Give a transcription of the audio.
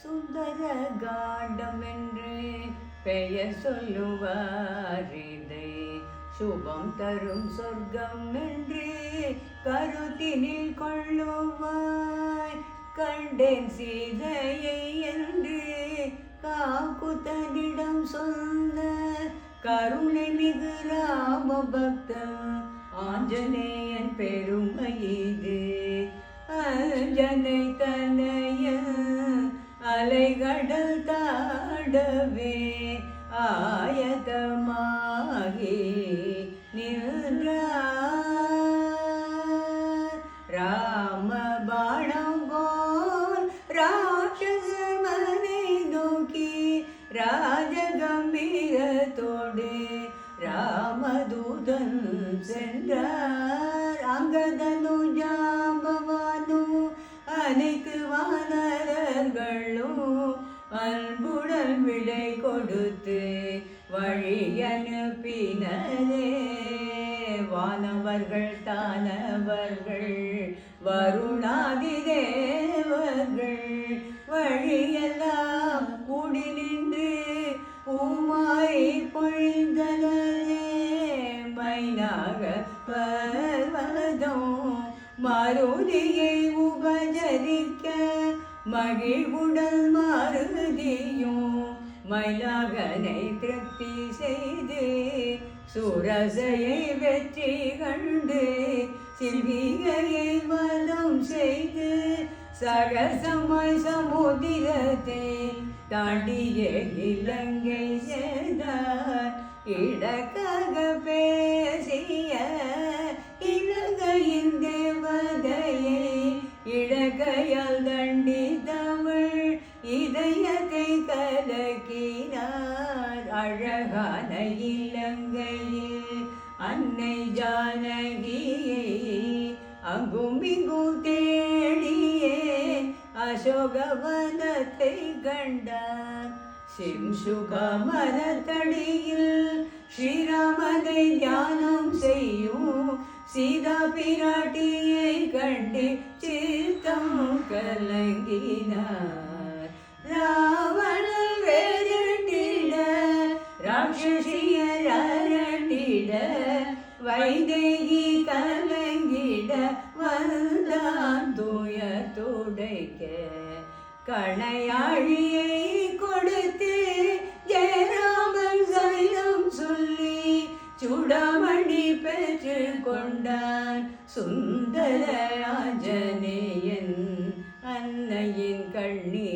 சுந்தர காண்டம் என்று பெயர் சொல்லுவார். இதை சுபம் தரும் சொர்க்கம் என்று கருத்தினில் கொள்ளுவாய். கண்டேன் சீதையை என்று காக்குத்தனிடம் சொந்த கருணை மிகு ராம பக்தன் ஆஞ்சநேயன் பெருமை இது. அஞ்சனை தனைய அலைகடல் தாடவே ஆயதமாகி நின்றார். ராம பாணம் போல் ராட்சசர் மனை நோக்கி ராஜகம்பீரத்தோடு ராமதூதன் சென்றார். அங்கதனு ஜாம்பவானு அனைத்து வானரர்களும் அன்புடன் விடை கொடுத்து வழி அனுப்பினரே. வானவர்கள் தானவர்கள் வருணாதி தேவர்கள் வழியெல்லாம் கூடி நின்று பூமாய் பொழிந்தனரே. மைனாக பர்வதம் மருதியை உபஜரிக்க மகிழ்வுடல் மருதியும் மயிலாகனை திருப்தி செய்து சுரசையை வெற்றி கண்டு சில்விகையை வதம் செய்து சரசமாய் சமுதிரத்தை தாண்டிய இலங்கை சேர்ந்தார். இடக்காக பேசிய இலங்கையின் தேவதையை இடக்கையால் தண்டித்தவள் இதயத்தை கலக்கினார். அழகான இலங்கையில் அன்னை ஜானகியை அங்கும் இங்கும் தேடியே அசோகவனத்தை கண்டார். சிம்சுக மரத்தடியில் ஸ்ரீராமனை தியானம் செய்யும் சீதா பிராட்டியை கண்டு சித்தம் கலங்கினார். ராவணன் வேரட்டிட ராட்சசியர் அரட்டிட வைதேகி கலங்கிட வந்தான் துயர் துடைக்க. கணையாழியை கொடுத்து ஜெயராமன் சைலம் சொல்லி சுடமணி பெற்று கொண்டான். சுந்தர ஆஞ்சநேயன் அன்னையின் கண்ணீர்